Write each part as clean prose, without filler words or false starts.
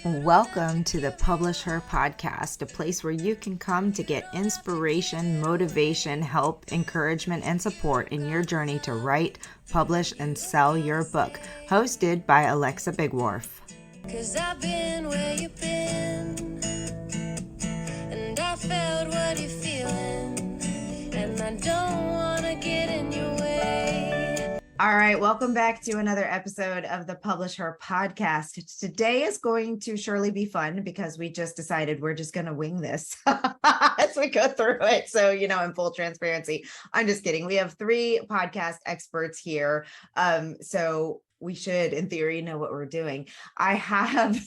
Welcome to the Publish Her podcast, a place where you can come to get inspiration, motivation, help, encouragement, and support in your journey to write, publish, and sell your book. Hosted by Alexa Bigwharf. 'Cause I've been where you've been, and I felt what you're feeling, and I don't want to get in your way. All right, welcome back to another episode of the Publish Her podcast. Today is going to surely be fun because we just decided we're just going to wing this as we go through it. So, in full transparency, I'm just kidding. We have 3 podcast experts here. So we should, in theory, know what we're doing. I have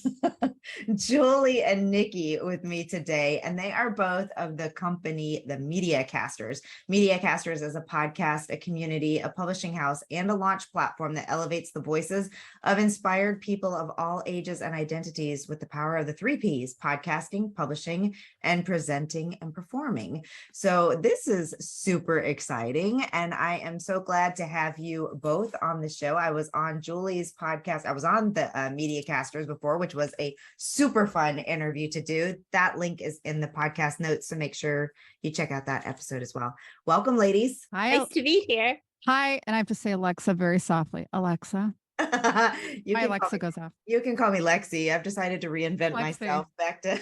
Julie and Nicki with me today, and they are both of the company, the Media Casters. Media Casters is a podcast, a community, a publishing house, and a launch platform that elevates the voices of inspired people of all ages and identities with the power of the 3 Ps: podcasting, publishing, and presenting and performing. So this is super exciting, and I am so glad to have you both on the show. I was on Julie's podcast. I was on the Media Casters before, which was a super fun interview to do. That link is in the podcast notes, so make sure you check out that episode as well. Welcome, ladies. Hi. Nice to be here. Hi. And I have to say Alexa very softly. Alexa. My Alexa goes off. You can call me Lexi. I've decided to reinvent Lexi. myself back to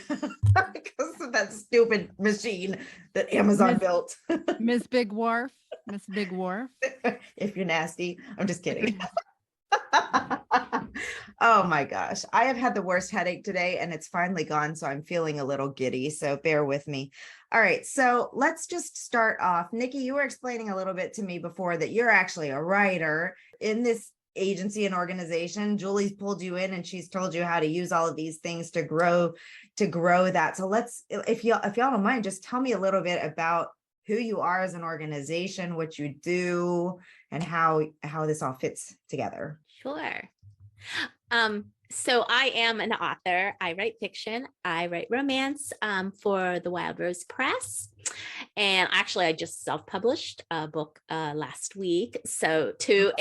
because of that stupid machine that Amazon built. Ms. Bigwharf. Miss Bigwharf. If you're nasty. I'm just kidding. Oh my gosh. I have had the worst headache today and it's finally gone. So I'm feeling a little giddy. So bear with me. All right. So let's just start off. Nicki, you were explaining a little bit to me before that you're actually a writer in this agency and organization. Julie's pulled you in and she's told you how to use all of these things to grow that. So let's, if y'all don't mind, just tell me a little bit about who you are as an organization, what you do, and how this all fits together. Sure. So I am an author. I write fiction. I write romance for the Wild Rose Press. And actually, I just self-published a book last week. So to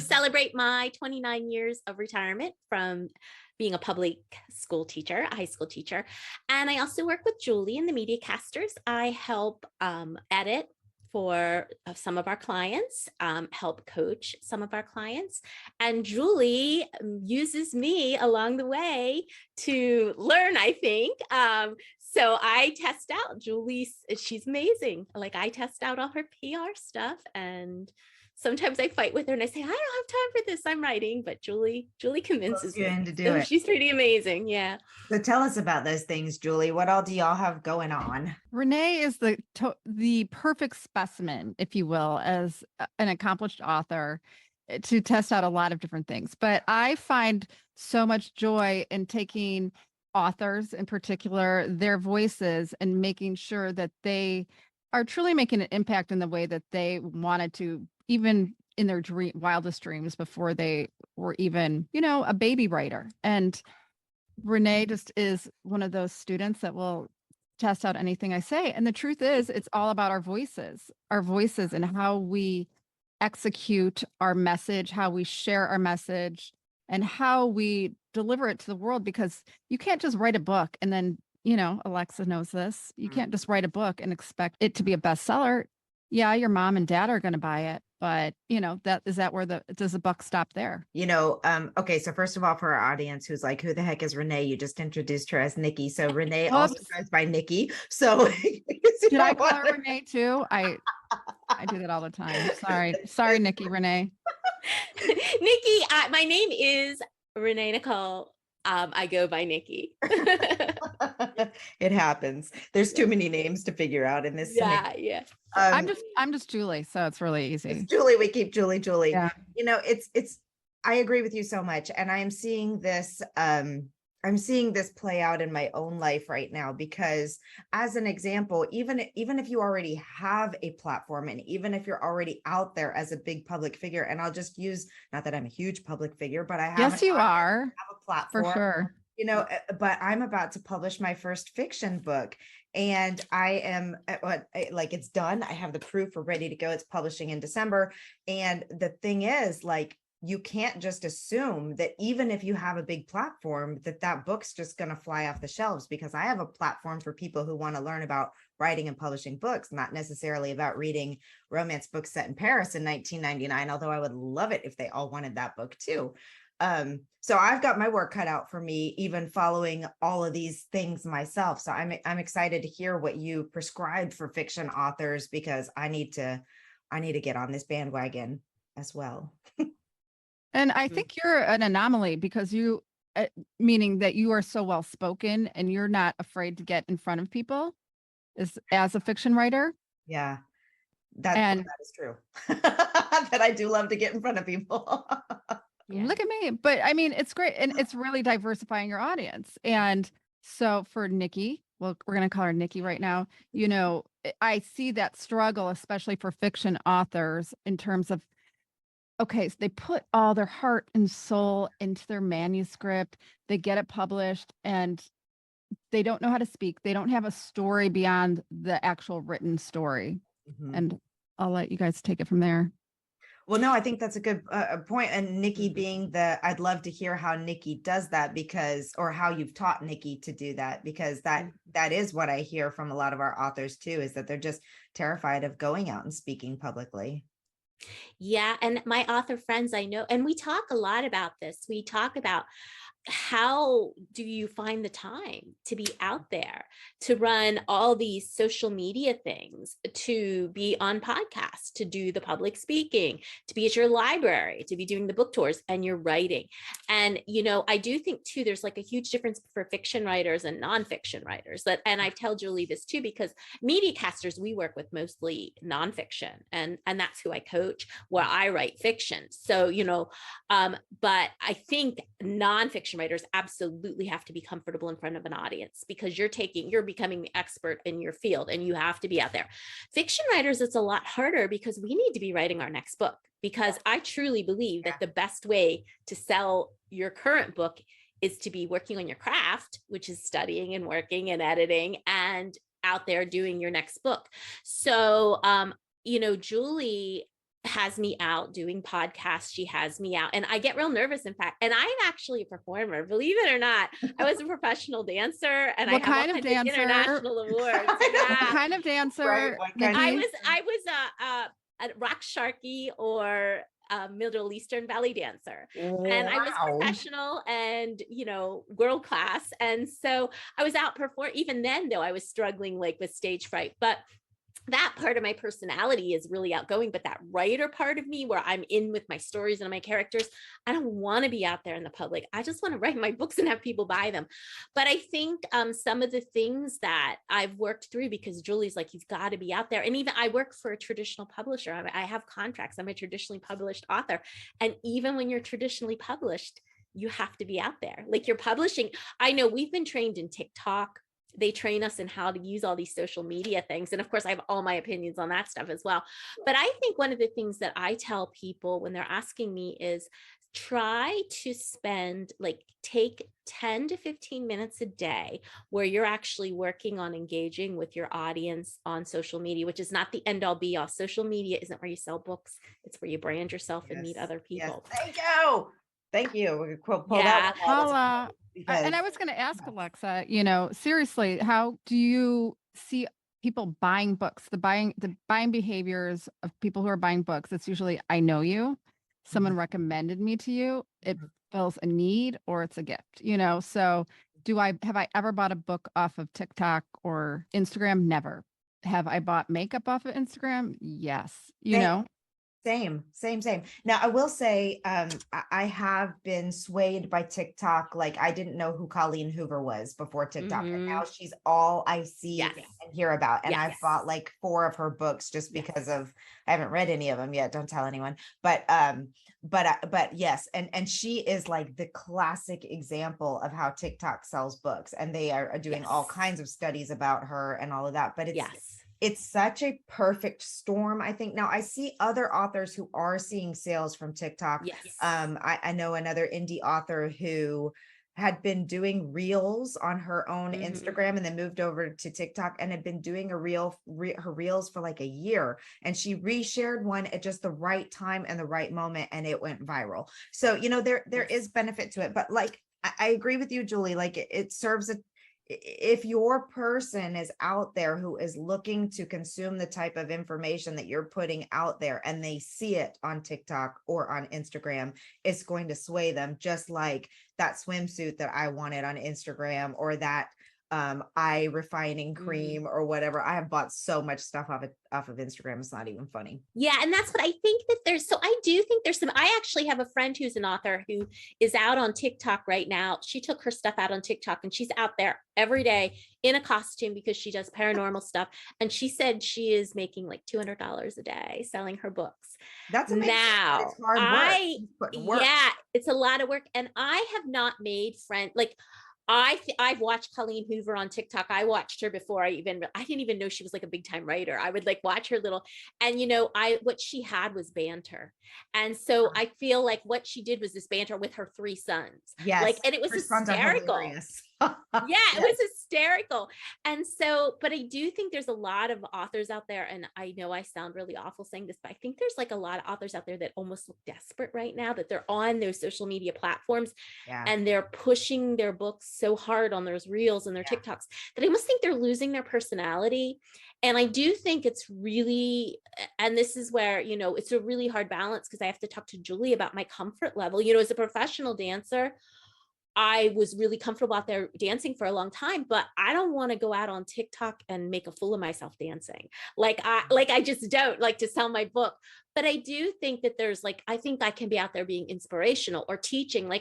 celebrate my 29 years of retirement from being a public school teacher, a high school teacher. And I also work with Julie in the Media Casters. I help edit for some of our clients, help coach some of our clients. And Julie uses me along the way to learn, I think. So I test out she's amazing. Like I test out all her PR stuff, and sometimes I fight with her and I say, I don't have time for this, I'm writing, but Julie convinces me to do it. She's pretty amazing. Yeah. So tell us about those things, Julie. What all do y'all have going on? Renee is the perfect specimen, if you will, as an accomplished author to test out a lot of different things. But I find so much joy in taking authors in particular, their voices, and making sure that they are truly making an impact in the way that they wanted to, even in their wildest dreams before they were even, a baby writer. And Renee just is one of those students that will test out anything I say. And the truth is, it's all about our voices and how we execute our message, how we share our message, and how we deliver it to the world, because you can't just write a book and then, Alexa knows this. You can't just write a book and expect it to be a bestseller. Yeah, your mom and dad are going to buy it, but does the buck stop there? Okay. So first of all, for our audience who's like, who the heck is Renee? You just introduced her as Nicki. So Renee also goes by Nicki. So did I call her Renee too? I do that all the time. Sorry, Nicki, Renee. Nicki, my name is Renee Nicole. I go by Nicki. It happens. There's too many names to figure out in this. Yeah. I'm just Julie, so it's really easy. It's Julie. We keep Julie. Yeah. I agree with you so much, and I am seeing this. I'm seeing this play out in my own life right now, because as an example, even if you already have a platform, and even if you're already out there as a big public figure, and I'll just use, not that I'm a huge public figure, but I have yes, you are. have a platform for sure. But I'm about to publish my first fiction book, and I am like, it's done. I have the proof. We're ready to go. It's publishing in December. And the thing is, like, you can't just assume that even if you have a big platform, that book's just going to fly off the shelves, because I have a platform for people who want to learn about writing and publishing books, not necessarily about reading romance books set in Paris in 1999, although I would love it if they all wanted that book too. So I've got my work cut out for me, even following all of these things myself. So I'm excited to hear what you prescribe for fiction authors, because I need to get on this bandwagon as well. And I think you're an anomaly, because you, meaning that you are so well spoken and you're not afraid to get in front of people as a fiction writer. Yeah, And that is true. That I do love to get in front of people. Yeah. look at me. But I mean, it's great. And it's really diversifying your audience. And so for Nicki, well, we're going to call her Nicki right now. You know, I see that struggle, especially for fiction authors, in terms of, okay, so they put all their heart and soul into their manuscript, they get it published, and they don't know how to speak. They don't have a story beyond the actual written story. Mhm. And I'll let you guys take it from there. Well, no, I think that's a good point. And Nicki being I'd love to hear how Nicki does that, because, or how you've taught Nicki to do that, because that is what I hear from a lot of our authors too, is that they're just terrified of going out and speaking publicly. Yeah. And my author friends, I know, and we talk a lot about this. We talk about how do you find the time to be out there, to run all these social media things, to be on podcasts, to do the public speaking, to be at your library, to be doing the book tours, and you're writing. And, you know, I do think too, there's like a huge difference for fiction writers and nonfiction writers. And I tell Julie this too, because media casters, we work with mostly nonfiction, and that's who I coach, where I write fiction. So, you know, but I think nonfiction writers absolutely have to be comfortable in front of an audience, because you're becoming the expert in your field, and you have to be out there. Fiction writers, it's a lot harder, because we need to be writing our next book, because I truly believe that the best way to sell your current book is to be working on your craft, which is studying and working and editing, and out there doing your next book. So, you know, Julie has me out doing podcasts. She has me out, and I get real nervous, in fact. And I'm actually a performer, believe it or not. I was a professional dancer, and What I kind have of dancer? international awards. What Yeah. kind of dancer? Right, what kind I Nicki? was a rock sharky, or a Middle Eastern belly dancer. And I was Wow. professional and, you know, world class. And so I was out performing. Even then, though, I was struggling like with stage fright. But that part of my personality is really outgoing, but that writer part of me, where I'm in with my stories and my characters, I don't want to be out there in the public. I just want to write my books and have people buy them. But I think some of the things that I've worked through, because Julie's like, you've got to be out there. And even I work for a traditional publisher. I have contracts. I'm a traditionally published author. And even when you're traditionally published, you have to be out there. Like, you're publishing. I know we've been trained in TikTok. They train us in how to use all these social media things. And of course, I have all my opinions on that stuff as well. But I think one of the things that I tell people when they're asking me is, try to take 10 to 15 minutes a day where you're actually working on engaging with your audience on social media, which is not the end all be all. Social media isn't where you sell books. It's where you brand yourself and meet other people. Yes. Thank you. Thank you. We could pull Yeah. that one out. And I was going to ask Alexa, you know, seriously, how do you see people buying books, the buying behaviors of people who are buying books? It's usually, I know you, someone recommended me to you, it fills a need, or it's a gift, you know? So have I ever bought a book off of TikTok or Instagram? Never. Have I bought makeup off of Instagram? Yes. You know? Same. Now, I will say, I have been swayed by TikTok. Like, I didn't know who Colleen Hoover was before TikTok, and now she's all I see and hear about. And I've bought like 4 of her books just because of, I haven't read any of them yet. Don't tell anyone. But yes, and she is like the classic example of how TikTok sells books, and they are doing all kinds of studies about her and all of that. But it's such a perfect storm, I think. Now, I see other authors who are seeing sales from TikTok. Yes. I know another indie author who had been doing reels on her own Mhm. Instagram and then moved over to TikTok and had been doing her reels for like a year. And she reshared one at just the right time and the right moment, and it went viral. So, there is benefit to it, but like, I agree with you, Julie. Like it serves if your person is out there who is looking to consume the type of information that you're putting out there and they see it on TikTok or on Instagram, it's going to sway them, just like that swimsuit that I wanted on Instagram, or that eye refining cream or whatever. I have bought so much stuff off of Instagram. It's not even funny. Yeah, and that's what I think that there's. So I do think there's some. I actually have a friend who's an author who is out on TikTok right now. She took her stuff out on TikTok and she's out there every day in a costume because she does paranormal stuff. And she said she is making like $200 a day selling her books. That's amazing. Now, It's hard work. She's putting work. yeah, it's a lot of work. And I have not made friends like I've watched Colleen Hoover on TikTok. I watched her before I didn't even know she was like a big time writer. I would like watch her little, and what she had was banter. And so I feel like what she did was this banter with her 3 sons. Yes. Like, and it was Her sons are hysterical. hilarious. Yeah, it was hysterical. And so, but I do think there's a lot of authors out there, and I know I sound really awful saying this, but I think there's like a lot of authors out there that almost look desperate right now, that they're on those social media platforms and they're pushing their books so hard on those reels and their TikToks that I almost think they're losing their personality. And I do think it's really, and this is where, it's a really hard balance, because I have to talk to Julie about my comfort level. As a professional dancer, I was really comfortable out there dancing for a long time, but I don't want to go out on TikTok and make a fool of myself dancing. I just don't like to sell my book. But I do think that I think I can be out there being inspirational or teaching.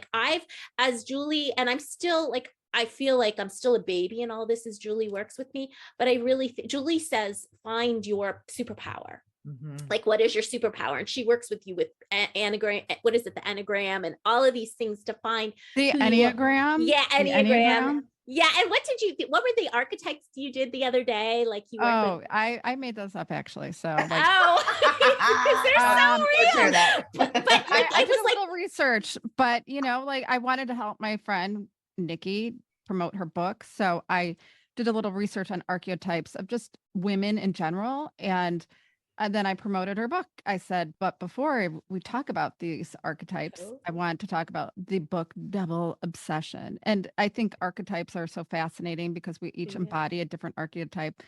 As Julie, and I'm still I feel like I'm still a baby in all this as Julie works with me, but I really, Julie says, find your superpower. Like, what is your superpower? And she works with you with anagram. What is it? The Enneagram and all of these things to find the Enneagram. Yeah, Enneagram. Yeah. And what were the archetypes you did the other day? Like you worked with? I made those up actually. So because they're so real. But I did a little research, but I wanted to help my friend Nicki promote her book. So I did a little research on archetypes of just women in general. And then I promoted her book. I said, but before we talk about these archetypes, I want to talk about the book Double Obsession. And I think archetypes are so fascinating because we each embody a different archetype.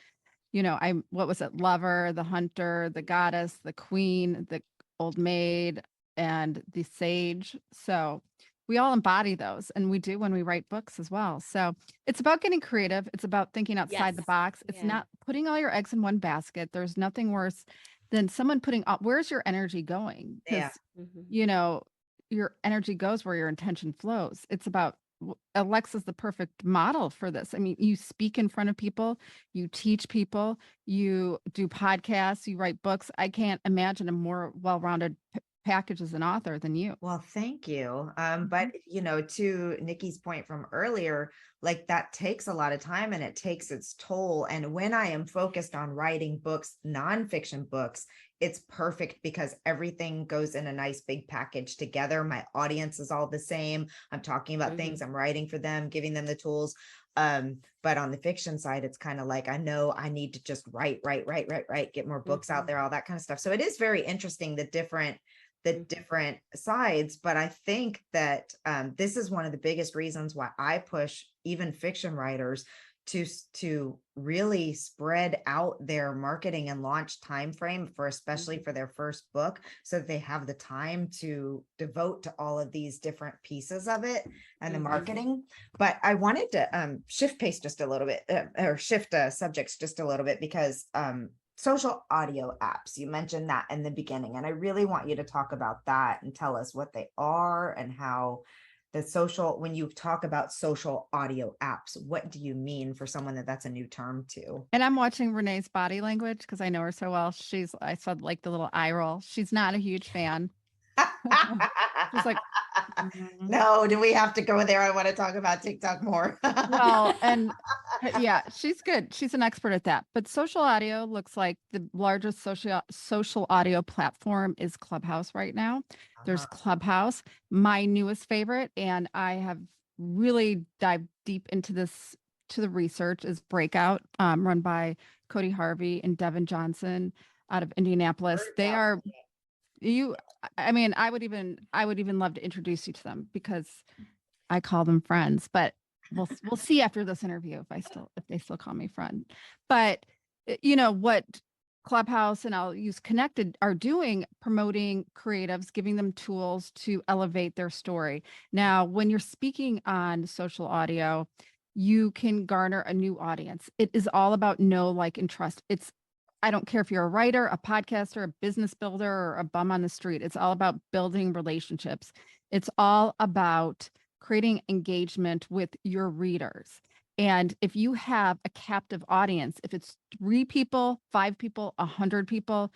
What was it? Lover, the hunter, the goddess, the queen, the old maid, and the sage. So we all embody those, and we do when we write books as well. So it's about getting creative. It's about thinking outside the box. It's not putting all your eggs in one basket. There's nothing worse than someone putting up, where's your energy going? Because, your energy goes where your intention flows. It's about, Alexa's the perfect model for this. I mean, you speak in front of people, you teach people, you do podcasts, you write books. I can't imagine a more well-rounded package as an author than you. Well, thank you. But to Nikki's point from earlier, like that takes a lot of time and it takes its toll. And when I am focused on writing books, nonfiction books, it's perfect because everything goes in a nice big package together. My audience is all the same. I'm talking about things, I'm writing for them, giving them the tools. But on the fiction side, it's kind of like, I know I need to just write, get more books out there, all that kind of stuff. So it is very interesting, the different sides. But I think that this is one of the biggest reasons why I push even fiction writers to really spread out their marketing and launch timeframe for, especially for their first book, so that they have the time to devote to all of these different pieces of it and the marketing. But I wanted to shift pace just a little bit, or shift subjects just a little bit, because social audio apps, you mentioned that in the beginning, and I really want you to talk about that and tell us what they are and how when you talk about social audio apps, what do you mean for someone that's a new term to? And I'm watching Renee's body language because I know her so well. I saw like the little eye roll. She's not a huge fan. She's like, no, do we have to go there? I want to talk about TikTok more. Well, and yeah, she's good. She's an expert at that. But social audio looks like the largest social audio platform is Clubhouse right now. There's Clubhouse, my newest favorite, and I have really dive deep into this to the research is Breakout, run by Cody Harvey and Devin Johnson out of Indianapolis. Heard They about are it. you I mean, I would even love to introduce you to them because I call them friends, but we'll see after this interview if they still call me friend. But what Clubhouse and I'll use Connected are doing, promoting creatives, giving them tools to elevate their story. Now, when you're speaking on social audio, you can garner a new audience. It is all about know, like, and trust. I don't care if you're a writer, a podcaster, a business builder, or a bum on the street. It's all about building relationships. It's all about creating engagement with your readers. And if you have a captive audience, if it's 3 people, 5 people, 100 people,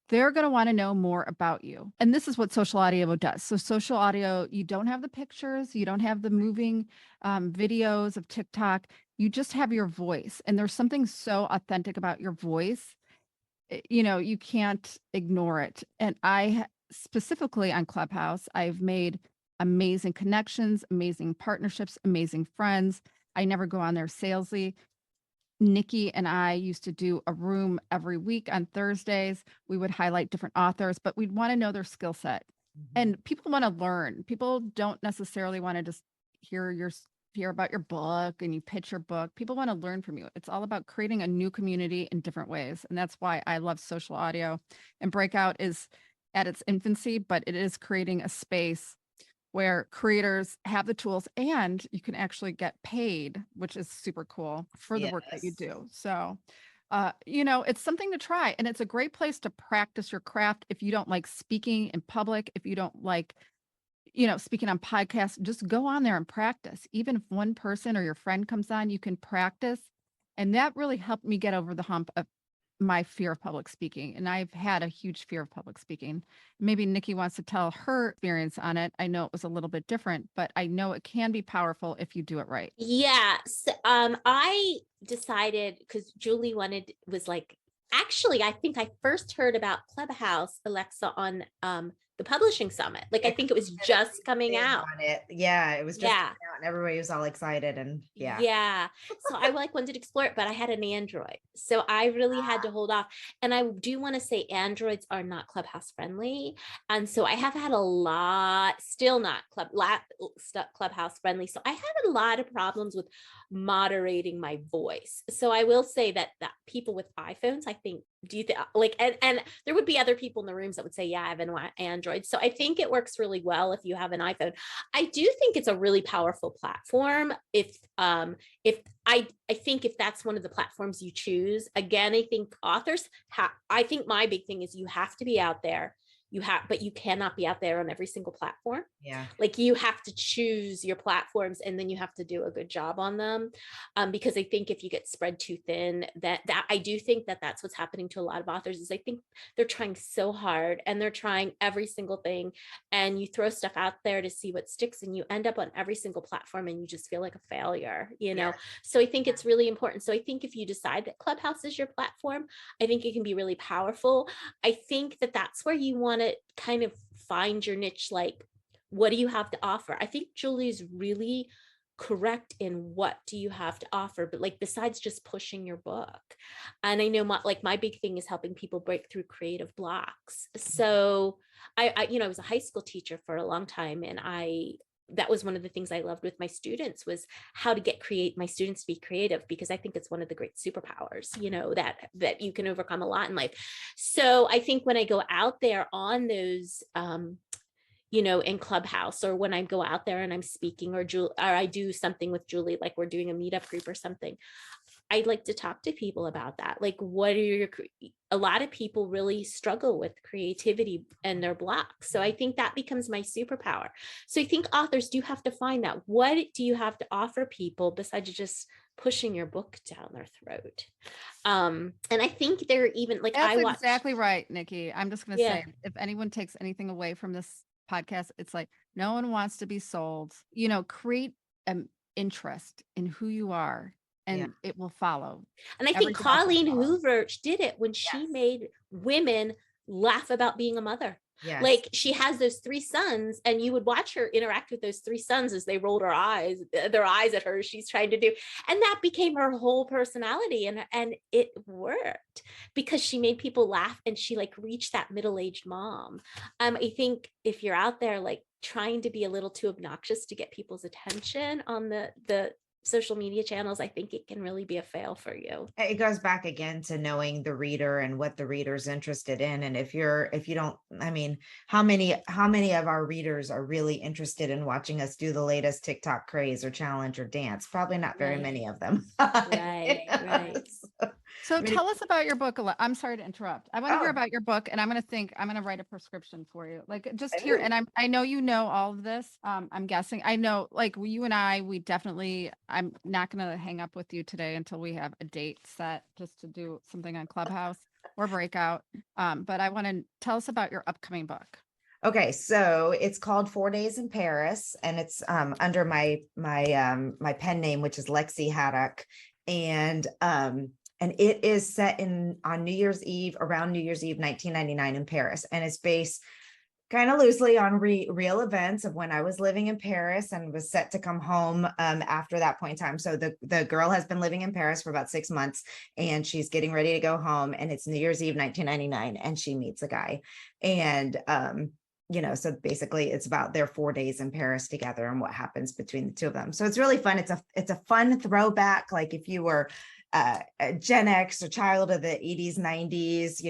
they're going to want to know more about you. And this is what social audio does. So social audio, you don't have the pictures, you don't have the moving videos of TikTok. You just have your voice. And there's something so authentic about your voice. You can't ignore it. And specifically on Clubhouse, I've made amazing connections, amazing partnerships, amazing friends. I never go on there salesy. Nicki and I used to do a room every week on Thursdays. We would highlight different authors, but we'd want to know their skill set. And people want to learn. People don't necessarily want to just hear about your book and you pitch your book. People want to learn from you. It's all about creating a new community in different ways. And that's why I love social audio. And Breakout is at its infancy, but it is creating a space where creators have the tools and you can actually get paid, which is super cool for the work that you Yes. do. So, it's something to try, and it's a great place to practice your craft. If you don't like speaking in public, if you don't like, speaking on podcasts, just go on there and practice. Even if one person or your friend comes on, you can practice. And that really helped me get over the hump of my fear of public speaking. And I've had a huge fear of public speaking. Maybe Nicki wants to tell her experience on it. I know it was a little bit different, but I know it can be powerful if you do it right. Yes. I decided because Julie was like, actually, I think I first heard about Clubhouse, Alexa, on the Publishing Summit. Like, I think it was just coming out. On it. Yeah, it was just Yeah. coming out and everybody was all excited and yeah. Yeah. So I wanted to explore it, but I had an Android. So I really had to hold off. And I do want to say Androids are not Clubhouse friendly. And so I have had a lot, still not Clubhouse friendly. So I had a lot of problems with moderating my voice. So I will say that people with iPhones, I think, do you think like, and there would be other people in the rooms that would say, yeah, I have an Android. So I think it works really well if you have an iPhone. I do think it's a really powerful platform. If I think if that's one of the platforms you choose, again, I think authors I think my big thing is you have to be out there. But you cannot be out there on every single platform. Yeah. Like you have to choose your platforms and then you have to do a good job on them. Because I think if you get spread too thin, that I do think that that's what's happening to a lot of authors is I think they're trying so hard and they're trying every single thing and you throw stuff out there to see what sticks and you end up on every single platform and you just feel like a failure, Yeah. So I think it's really important. So I think if you decide that Clubhouse is your platform, I think it can be really powerful. I think that that's where you want to kind of find your niche. Like, what do you have to offer? I think Julie's really correct in what do you have to offer, but like besides just pushing your book. And I know my big thing is helping people break through creative blocks. So I was a high school teacher for a long time, and that was one of the things I loved with my students was how to get my students to be creative, because I think it's one of the great superpowers, that you can overcome a lot in life. So I think when I go out there on those, in Clubhouse, or when I go out there and I'm speaking or I do something with Julie, like we're doing a meetup group or something, I'd like to talk to people about that. Like, a lot of people really struggle with creativity and their blocks. So I think that becomes my superpower. So I think authors do have to find that. What do you have to offer people besides just pushing your book down their throat? And I think they're even like, That's exactly right, Nicki. I'm just going to Yeah. say, if anyone takes anything away from this podcast, it's like, no one wants to be sold. Create an interest in who you are, and it will follow. And I think Everything else will Colleen follow. Hoover did it when she made women laugh about being a mother. Yes. Like she has those 3 sons, and you would watch her interact with those 3 sons as they rolled their eyes at her. She's trying to do, and that became her whole personality, and it worked because she made people laugh, and she like reached that middle-aged mom. I think if you're out there like trying to be a little too obnoxious to get people's attention on the social media channels, I think it can really be a fail for you. It goes back again to knowing the reader and what the reader's interested in. And if you don't, I mean, how many of our readers are really interested in watching us do the latest TikTok craze or challenge or dance? Probably not very Right. many of them. Right, right. So I mean, tell us about your book. I'm sorry to interrupt. I want to hear Oh. about your book, and I'm going to write a prescription for you. Like just here, Ooh. and I know you know all of this. I'm guessing. I know, like you and we definitely, I'm not going to hang up with you today until we have a date set just to do something on Clubhouse or Breakout. But I want to tell us about your upcoming book. Okay, so it's called 4 Days in Paris, and it's under my pen name, which is Lexi Haddock, and it is set on New Year's Eve, around New Year's Eve 1999 in Paris, and it's based kind of loosely on real events of when I was living in Paris and was set to come home after that point in time. So the girl has been living in Paris for about 6 months, and she's getting ready to go home, and it's New Year's Eve 1999, and she meets a guy, and so basically it's about their 4 days in Paris together and what happens between the two of them. So it's really fun. It's a fun throwback. Like if you were a Gen X or child of the 80s, 90s,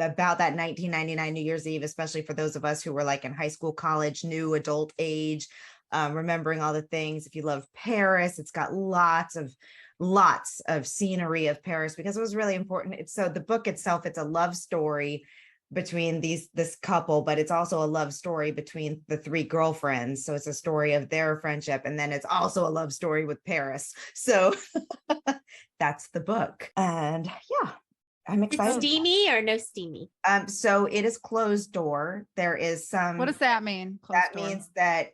about that 1999 New Year's Eve, especially for those of us who were like in high school, college, new adult age, remembering all the things. If you love Paris, it's got lots of scenery of Paris because it was really important. So the book itself, it's a love story between this couple, but it's also a love story between the 3 girlfriends. So it's a story of their friendship, and then it's also a love story with Paris. So that's the book, and yeah, I'm It's excited. steamy or no steamy? So it is closed door. There is some. What does that mean? That means that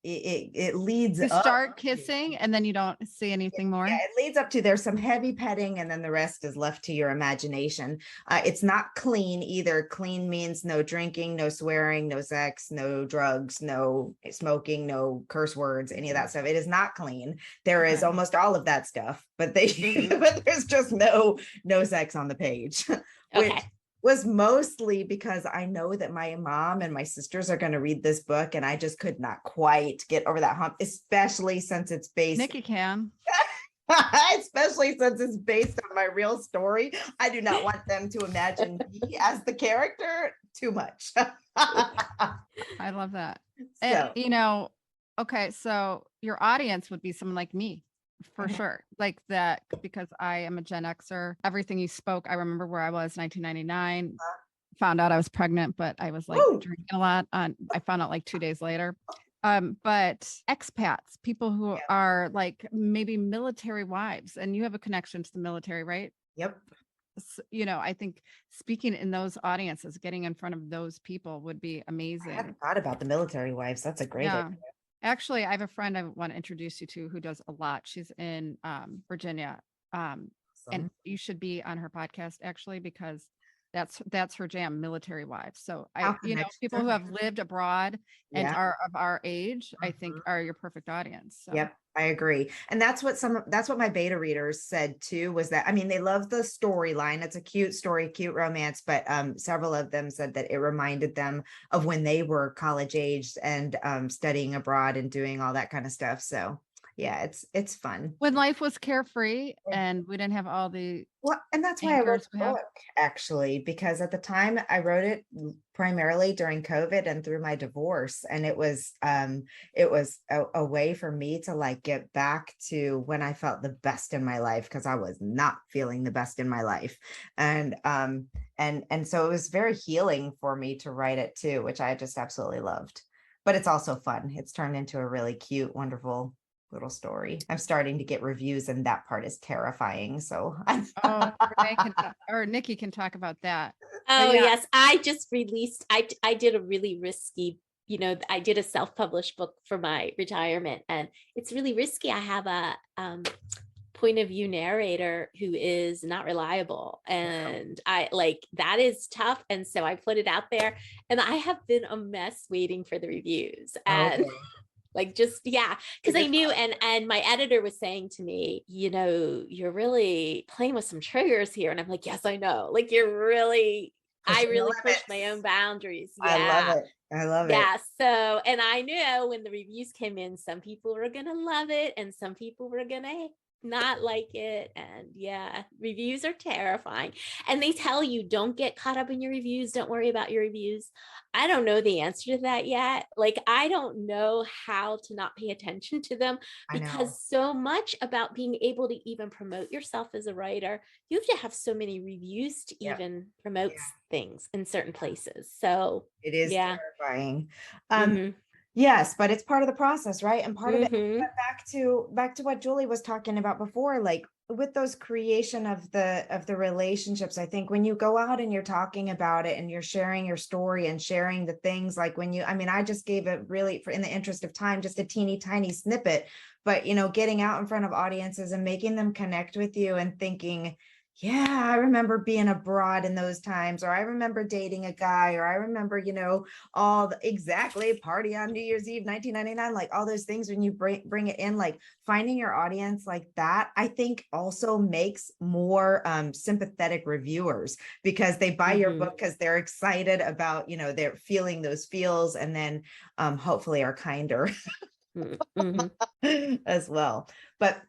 it leads You up start to- kissing and then you don't see anything more. Yeah, it leads up to, there's some heavy petting, and then the rest is left to your imagination. It's not clean either. Clean means no drinking, no swearing, no sex, no drugs, no smoking, no curse words, any of that stuff. It is not clean. There is Okay. almost all of that stuff, but Mhm. but there's just no sex on the page. Which Okay. was mostly because I know that my mom and my sisters are going to read this book, and I just could not quite get over that hump, especially since it's based Nicki can. especially since it's based on my real story. I do not want them to imagine me as the character too much. I love that. And, okay, so your audience would be someone like me, for sure. Like that, because I am a Gen Xer. Everything you spoke, I remember where I was 1999. Found out I was pregnant, but I was like drinking a lot. I found out like 2 days later. But expats, people who are like maybe military wives, and you have a connection to the military, right? Yep. So, I think speaking in those audiences, getting in front of those people would be amazing. I hadn't thought about the military wives. That's a great idea. Actually, I have a friend I want to introduce you to who does a lot. She's in Virginia. And you should be on her podcast actually, because that's her jam, military wives. So people who have lived abroad and are of our age, I think are your perfect audience. So. Yep, I agree. And that's what my beta readers said too, was that, I mean, they love the storyline. It's a cute story, cute romance, but several of them said that it reminded them of when they were college aged and studying abroad and doing all that kind of stuff. So yeah, it's fun. When life was carefree and we didn't have all the and that's why I wrote the book, actually, because at the time I wrote it primarily during COVID and through my divorce, and it was a way for me to like get back to when I felt the best in my life, because I was not feeling the best in my life, and so it was very healing for me to write it too, which I just absolutely loved. But it's also fun. It's turned into a really cute, wonderful little story. I'm starting to get reviews, and that part is terrifying. So Nicki can talk about that. Oh yes, I just released. I did a really risky. I did a self-published book for my retirement, and it's really risky. I have a point of view narrator who is not reliable. And I like that is tough. And so I put it out there, and I have been a mess waiting for the reviews. And Okay. like just yeah, because I Fingers knew, and my editor was saying to me, you know, you're really playing with some triggers here. And I'm like, yes, I know. Like you're really, I Pushing the really push my limits. own boundaries. I love Yeah. it. I love it. Yeah. So, and I knew when the reviews came in, some people were going to love it and some people were going to not like it. And yeah, reviews are terrifying. And they tell you, don't get caught up in your reviews. Don't worry about your reviews. I don't know the answer to that yet. Like, I don't know how to not pay attention to them, I know. because so much about being able to even promote yourself as a writer, you have to have so many reviews to Yeah. even promote Yeah. things in certain places. So It is yeah. terrifying. Mhm. Yes, but it's part of the process, right? And part of it, Mhm. but back to what Julie was talking about before, like with those creation of the relationships. I think when you go out and you're talking about it and you're sharing your story and sharing the things, like when you, I mean, I just gave it really, for in the interest of time, just a teeny tiny snippet, but getting out in front of audiences and making them connect with you and thinking, yeah, I remember being abroad in those times, or I remember dating a guy, or I remember, exactly party on New Year's Eve, 1999, like all those things. When you bring it in, like finding your audience like that, I think also makes more sympathetic reviewers, because they buy your Mhm. book because they're excited about, they're feeling those feels, and then hopefully are kinder Mhm. as well. But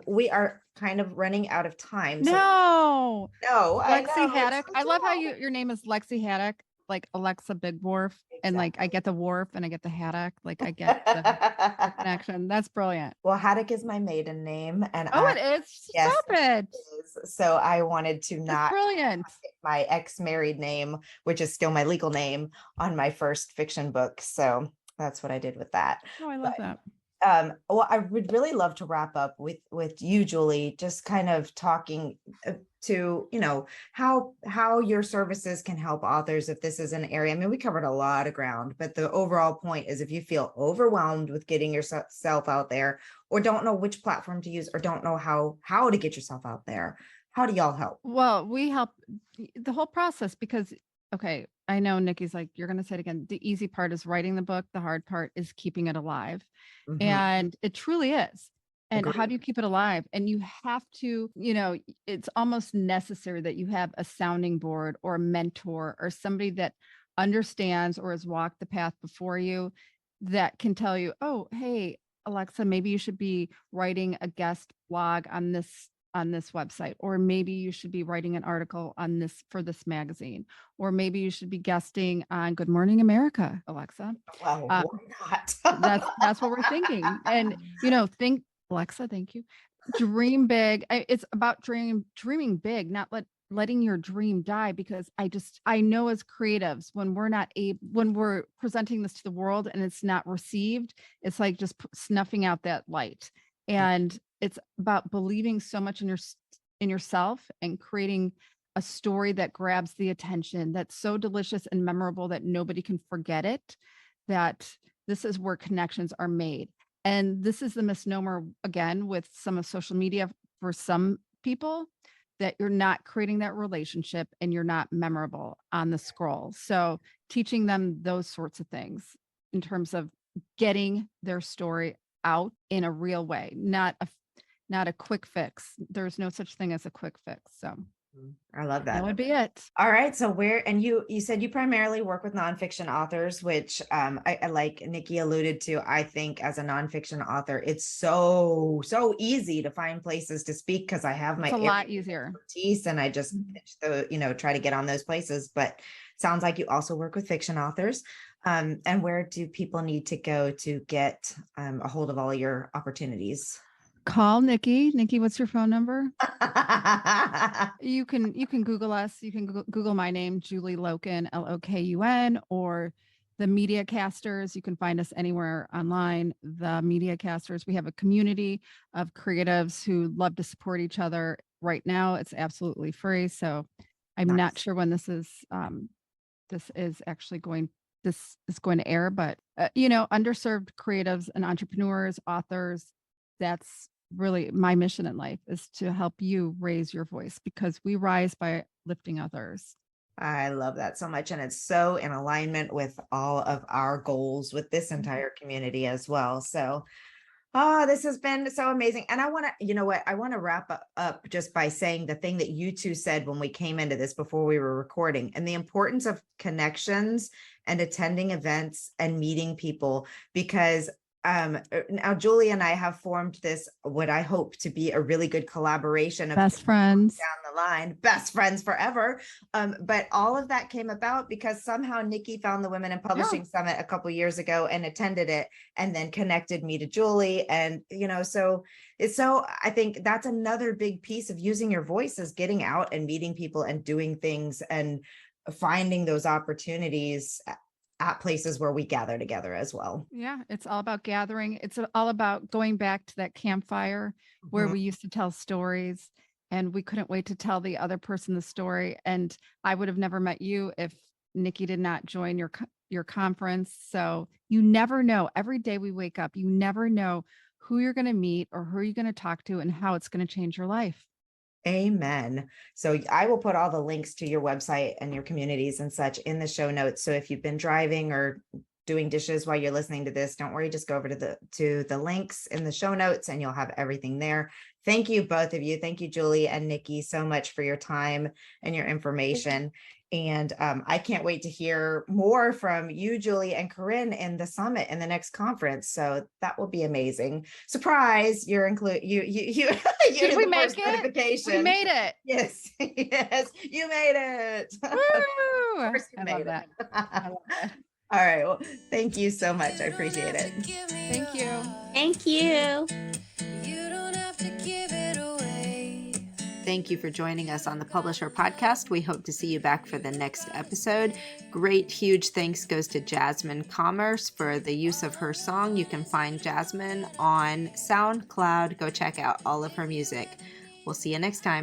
we are kind of running out of time. So No, I Lexi know. Haddock. I love how your name is Lexi Haddock, like Alexa Big Wharf, and like I get the wharf and I get the haddock, like I get the connection. That's brilliant. Well, Haddock is my maiden name, and Oh, it is. yes, Stop it. it is. So I wanted to That's not brilliant. my ex-married name, which is still my legal name, on my first fiction book. So that's what I did with that. Oh, I love that. Well, I would really love to wrap up with you, Julie, just kind of talking to, how your services can help authors if this is an area. I mean, we covered a lot of ground, but the overall point is, if you feel overwhelmed with getting yourself out there, or don't know which platform to use, or don't know how to get yourself out there, how do y'all help? Well, we help the whole process because, okay, I know Nikki's like, you're going to say it again. The easy part is writing the book. The hard part is keeping it alive. Mhm. And it truly is. And how Agreed. do you keep it alive? And you have to, it's almost necessary that you have a sounding board or a mentor or somebody that understands or has walked the path before you, that can tell you, oh, hey, Alexa, maybe you should be writing a guest blog on this website, or maybe you should be writing an article on this for this magazine, or maybe you should be guesting on Good Morning America, Alexa. Well, Uh, why not? that's what we're thinking. And think, Alexa, thank you. Dream big. It's about dreaming big, not letting your dream die, because I know as creatives, when we're presenting this to the world and it's not received, it's like just snuffing out that light. And it's about believing so much in yourself and creating a story that grabs the attention, that's so delicious and memorable that nobody can forget it. That this is where connections are made. And this is the misnomer, again, with some of social media for some people, that you're not creating that relationship and you're not memorable on the scroll. So teaching them those sorts of things in terms of getting their story out in a real way, not a quick fix. There's no such thing as a quick fix. So I love that that. would be it. All right. So you said you primarily work with nonfiction authors, which I like Nicki alluded to. I think as a nonfiction author, it's so easy to find places to speak, because I have my It's a lot easier. expertise and I just try to get on those places. But sounds like you also work with fiction authors. And where do people need to go to get a hold of all your opportunities? Call Nicki. Nicki, what's your phone number? You can Google us. You can Google my name, Julie Lokun, Lokun, or the Media Casters. You can find us anywhere online. The Media Casters. We have a community of creatives who love to support each other. Right now, it's absolutely free. So I'm Nice. not sure when this is going to air, but underserved creatives and entrepreneurs, authors, that's really my mission in life is to help you raise your voice, because we rise by lifting others. I love that so much. And it's so in alignment with all of our goals with this entire community as well. So, this has been so amazing. And I want to, you know what, I want to wrap up just by saying the thing that you two said when we came into this before we were recording, and the importance of connections and attending events and meeting people, because now Julie and I have formed this, what I hope to be a really good collaboration of Best friends. down the line, best friends forever. But all of that came about because somehow Nicki found the Women in Publishing Summit a couple years ago and attended it, and then connected me to Julie. And, so I think that's another big piece of using your voice, is getting out and meeting people and doing things and finding those opportunities at places where we gather together as well. Yeah, it's all about gathering. It's all about going back to that campfire where Mhm. we used to tell stories, and we couldn't wait to tell the other person the story. And I would have never met you if Nicki did not join your conference. So you never know. Every day we wake up, you never know who you're going to meet or who you're going to talk to and how it's going to change your life. Amen. So I will put all the links to your website and your communities and such in the show notes. So if you've been driving or doing dishes while you're listening to this, don't worry, just go over to the links in the show notes and you'll have everything there. Thank you, both of you. Thank you, Julie and Nicki, so much for your time and your information. And I can't wait to hear more from you, Julie, and Corinne in the summit in the next conference. So that will be amazing. Surprise! You're included. You Did we make it? Notification. We made it. Yes, yes, you made it. Woo! Of course you I made love it. that. I love that. All right. Well, thank you so much. I appreciate it. Thank you. Thank you. You don't have to give it away. Thank you for joining us on the Publisher Podcast. We hope to see you back for the next episode. Great, huge thanks goes to Jasmine Commerce for the use of her song. You can find Jasmine on SoundCloud. Go check out all of her music. We'll see you next time.